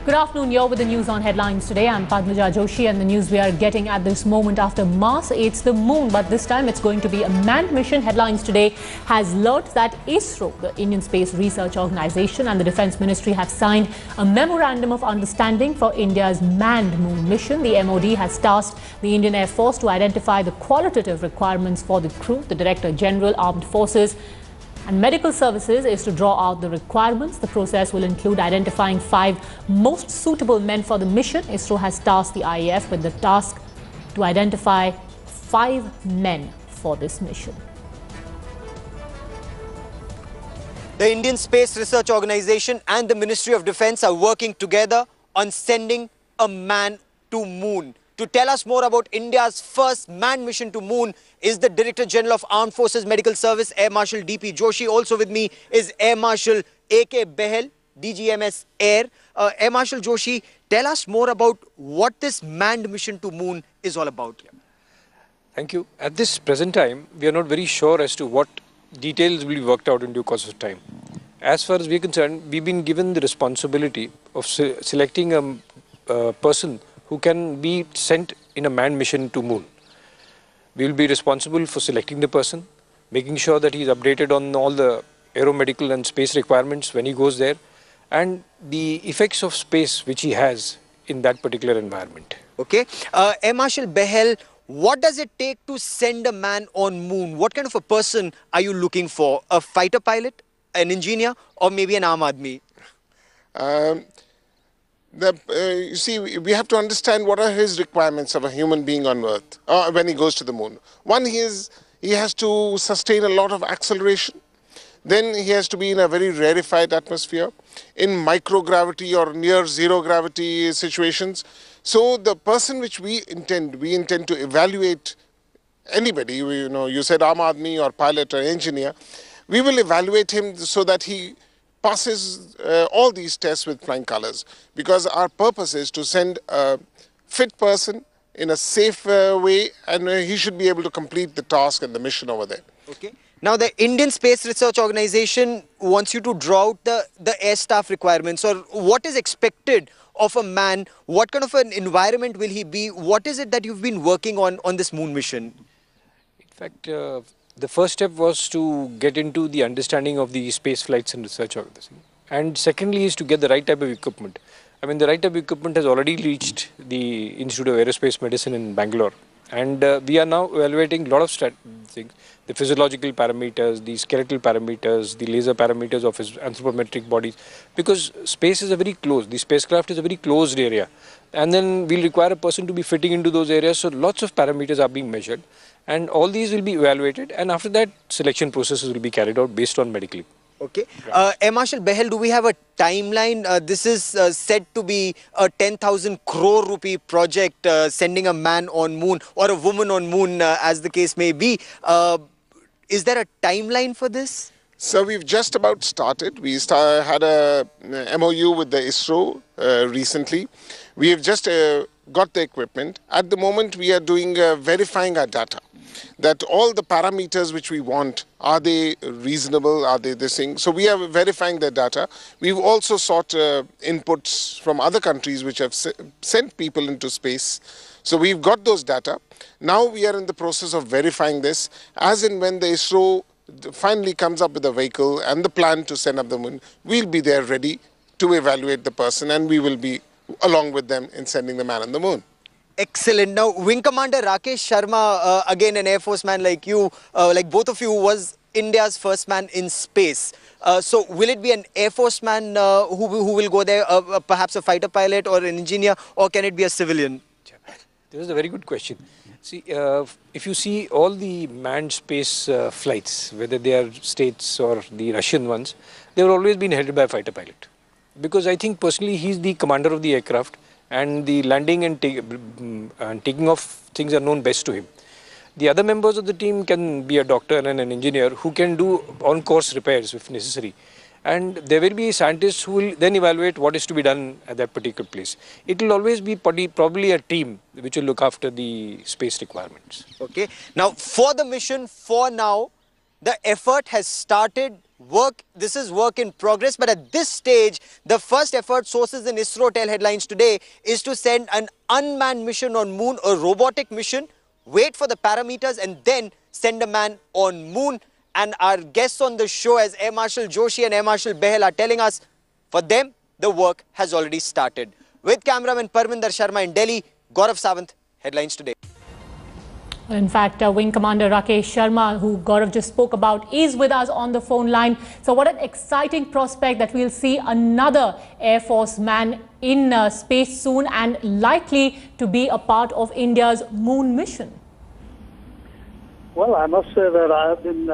Good afternoon, you're with the news on headlines today. I'm Padmaja Joshi, and the news we are getting at this moment after Mars aids the moon, but this time it's going to be a manned mission. Headlines today has learnt that ISRO, the Indian Space Research Organisation, and the Defence Ministry have signed a memorandum of understanding for India's manned moon mission. The MOD has tasked the Indian Air Force to identify the qualitative requirements for the crew. The Director General, Armed Forces and Medical Services is to draw out the requirements. The process will include identifying 5 most suitable men for the mission. ISRO has tasked the IAF with the task to identify 5 men for this mission. The Indian Space Research Organisation and the Ministry of Defence are working together on sending a man to moon. To tell us more about India's first manned mission to moon is the Director General of Armed Forces Medical Service, Air Marshal D.P. Joshi. Also with me is Air Marshal A.K. Behel, DGMS Air. Air Marshal Joshi, tell us more about what this manned mission to moon is all about. Thank you. At this present time, we are not very sure as to what details will be worked out in due course of time. As far as we are concerned, we've been given the responsibility of selecting a person who can be sent in a manned mission to moon. We will be responsible for selecting the person, making sure that he is updated on all the aeromedical and space requirements when he goes there, and the effects of space which he has in that particular environment. Okay. Air Marshal Behel, what does it take to send a man on moon? What kind of a person are you looking for? A fighter pilot, an engineer, or maybe an Aam Aadmi? You see, we have to understand what are his requirements of a human being on Earth when he goes to the moon. One, he has to sustain a lot of acceleration. Then he has to be in a very rarefied atmosphere, in microgravity or near zero gravity situations. So the person which we intend to evaluate anybody, you said Aam Aadmi or pilot or engineer, we will evaluate him so that he passes all these tests with flying colors, because our purpose is to send a fit person in a safe way, and he should be able to complete the task and the mission over there. Okay. Now, the Indian Space Research Organisation wants you to draw out the air staff requirements, or what is expected of a man. What kind of an environment will he be? What is it that you've been working on this moon mission? In fact, the first step was to get into the understanding of the space flights and research organization. And secondly is to get the right type of equipment. I mean, the right type of equipment has already reached the Institute of Aerospace Medicine in Bangalore. And we are now evaluating a lot of things, the physiological parameters, the skeletal parameters, the laser parameters of his anthropometric bodies. Because space is a very closed, the spacecraft is a very closed area. And then we'll require a person to be fitting into those areas. So lots of parameters are being measured. And all these will be evaluated, and after that selection processes will be carried out based on medically. Okay. Air Marshal Behel, do we have a timeline? This is said to be a 10,000 crore rupee project, sending a man on moon or a woman on moon, as the case may be. Is there a timeline for this? So we've just about started. We had a MOU with the ISRO recently. We have just got the equipment. At the moment, we are doing verifying our data, that all the parameters which we want, are they reasonable, are they this thing? So we are verifying the data. We've also sought inputs from other countries which have sent people into space. So we've got those data. Now we are in the process of verifying this. As and when the ISRO finally comes up with a vehicle and the plan to send up the moon, we'll be there ready to evaluate the person, and we will be along with them in sending the man on the moon. Excellent. Now, Wing Commander Rakesh Sharma, again an Air Force man like you, like both of you, was India's first man in space. So will it be an Air Force man who will go there, perhaps a fighter pilot or an engineer, or can it be a civilian? This is a very good question. See, if you see all the manned space flights, whether they are states or the Russian ones, they have always been headed by a fighter pilot. Because I think personally he's the commander of the aircraft, and the landing and taking off things are known best to him. The other members of the team can be a doctor and an engineer who can do on-course repairs if necessary. And there will be scientists who will then evaluate what is to be done at that particular place. It will always be probably a team which will look after the space requirements. Okay. Now, for the mission, for now, the effort has started This is work in progress, but at this stage, the first effort, sources in ISRO tell headlines today, is to send an unmanned mission on moon, a robotic mission, wait for the parameters and then send a man on moon. And our guests on the show, as Air Marshal Joshi and Air Marshal Behel, are telling us, for them, the work has already started. With cameraman Parminder Sharma in Delhi, Gaurav Sawant, headlines today. In fact, Wing Commander Rakesh Sharma, who Gaurav just spoke about, is with us on the phone line. So what an exciting prospect that we'll see another Air Force man in space soon and likely to be a part of India's moon mission. Well, I must say that I have been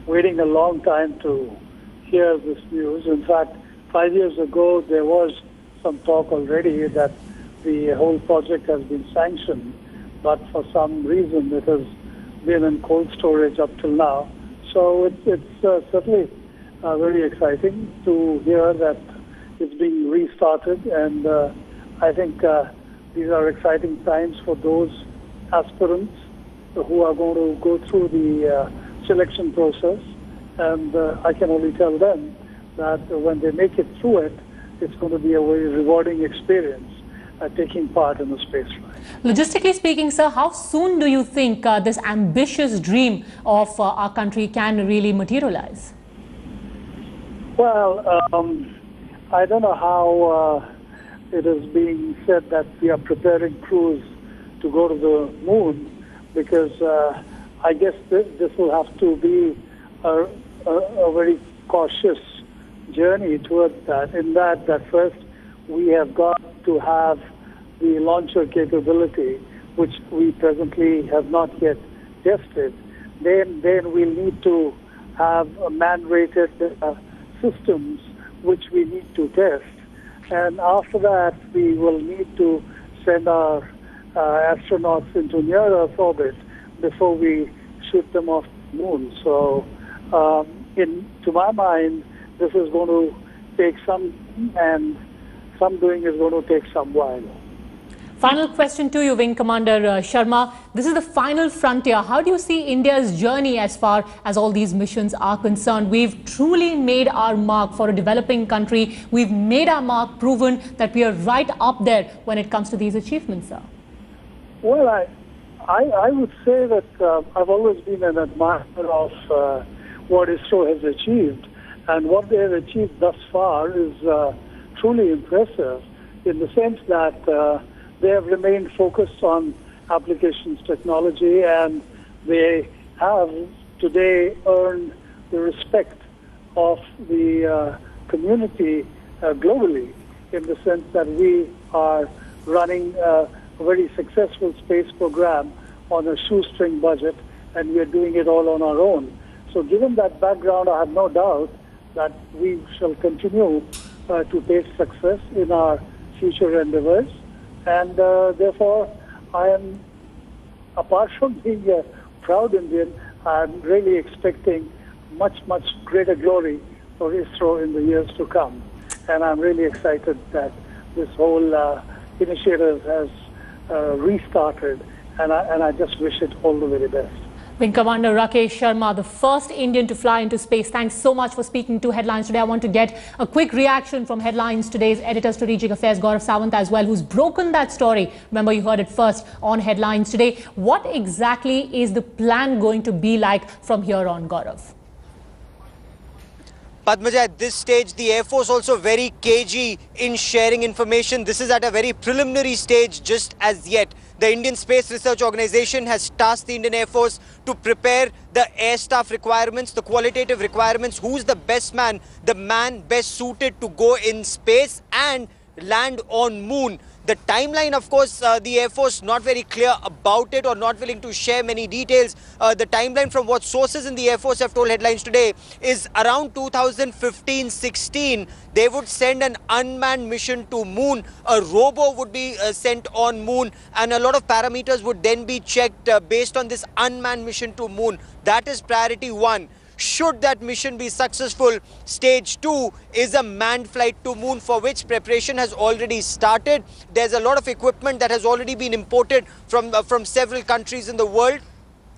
waiting a long time to hear this news. In fact, 5 years ago, there was some talk already that the whole project has been sanctioned, but for some reason it has been in cold storage up till now. So it's certainly very exciting to hear that it's being restarted, and I think these are exciting times for those aspirants who are going to go through the selection process, and I can only tell them that when they make it through it, it's going to be a very rewarding experience taking part in the space flight. Logistically speaking, sir, how soon do you think this ambitious dream of our country can really materialize? Well, I don't know how it is being said that we are preparing crews to go to the moon, because I guess this will have to be a very cautious journey towards that, in that first we have got to have the launcher capability, which we presently have not yet tested. Then we'll need to have man-rated systems, which we need to test. And after that, we will need to send our astronauts into near-Earth orbit before we shoot them off the moon. So, to my mind, this is going to take some, and some doing is going to take some while. Final question to you, Wing Commander Sharma. This is the final frontier. How do you see India's journey as far as all these missions are concerned? We've truly made our mark for a developing country. We've made our mark, proven that we are right up there when it comes to these achievements, sir. Well, I would say that I've always been an admirer of what ISRO has achieved. And what they have achieved thus far is truly impressive, in the sense that they have remained focused on applications technology, and they have today earned the respect of the community globally, in the sense that we are running a very successful space program on a shoestring budget, and we are doing it all on our own. So given that background, I have no doubt that we shall continue to taste success in our future endeavors. And therefore, I am, apart from being a proud Indian, I am really expecting much greater glory for ISRO in the years to come. And I'm really excited that this whole initiative has restarted, and I just wish it all the very best. Wing Commander Rakesh Sharma, the first Indian to fly into space. Thanks so much for speaking to Headlines Today. I want to get a quick reaction from Headlines Today's Editor Strategic Affairs, Gaurav Sawant, as well, who's broken that story. Remember, you heard it first on Headlines Today. What exactly is the plan going to be like from here on, Gaurav? Padmaja, at this stage, the Air Force also very cagey in sharing information. This is at a very preliminary stage just as yet. The Indian Space Research Organization has tasked the Indian Air Force to prepare the air staff requirements, the qualitative requirements, who's the best man, the man best suited to go in space and land on moon. The timeline, of course, the Air Force not very clear about it or not willing to share many details. The timeline, from what sources in the Air Force have told Headlines Today, is around 2015-16. They would send an unmanned mission to moon. A robo would be sent on moon, and a lot of parameters would then be checked based on this unmanned mission to moon. That is priority one. Should that mission be successful, stage 2 is a manned flight to moon, for which preparation has already started. There's a lot of equipment that has already been imported from several countries in the world.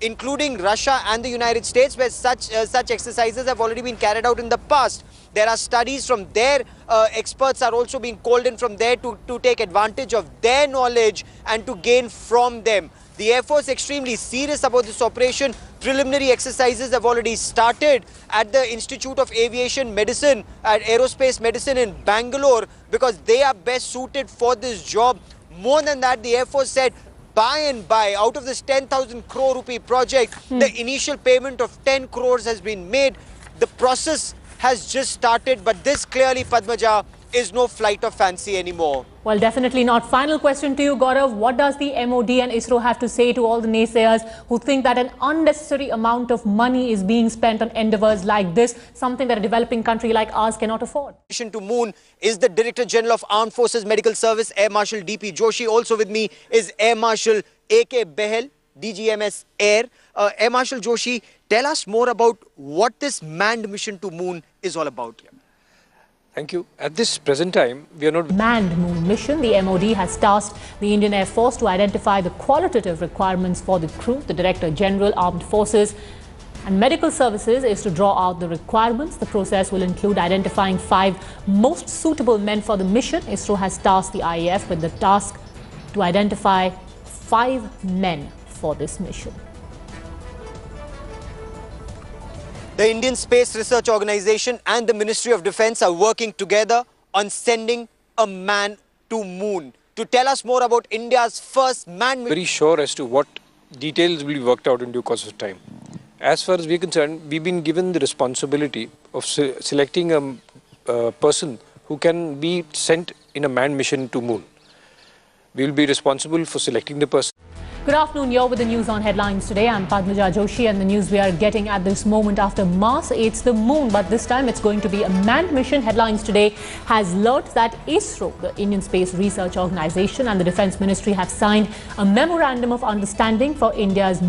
including Russia and the United States, where such exercises have already been carried out in the past. There are studies from there, experts are also being called in from there to take advantage of their knowledge and to gain from them. The Air Force is extremely serious about this operation. Preliminary exercises have already started at the Institute of Aviation Medicine, at Aerospace Medicine in Bangalore, because they are best suited for this job. More than that, the Air Force said, by and by, out of this 10,000 crore rupee project, the initial payment of 10 crores has been made. The process has just started, but this clearly, Padmaja, is no flight of fancy anymore. Well, definitely not. Final question to you, Gaurav. What does the MOD and ISRO have to say to all the naysayers who think that an unnecessary amount of money is being spent on endeavours like this, something that a developing country like ours cannot afford? Mission to moon is the Director General of Armed Forces Medical Service, Air Marshal DP Joshi. Also with me is Air Marshal AK Behel, DGMS Air. Air Marshal Joshi, tell us more about what this manned mission to moon is all about. Thank you. At this present time, we are not... Manned moon mission. The MOD has tasked the Indian Air Force to identify the qualitative requirements for the crew. The Director General, Armed Forces and Medical Services is to draw out the requirements. The process will include identifying 5 most suitable men for the mission. ISRO has tasked the IAF with the task to identify 5 men for this mission. The Indian Space Research Organisation and the Ministry of Defence are working together on sending a man to moon. To tell us more about India's first manned mission. Very sure as to what details will be worked out in due course of time. As far as we are concerned, we've been given the responsibility of selecting a person who can be sent in a manned mission to moon. We will be responsible for selecting the person. Good afternoon, you're with the news on headlines today. I'm Padmaja Joshi, and the news we are getting at this moment after Mars aids the moon, but this time it's going to be a manned mission. Headlines today has learnt that ISRO, the Indian Space Research Organisation, and the Defence Ministry have signed a memorandum of understanding for India's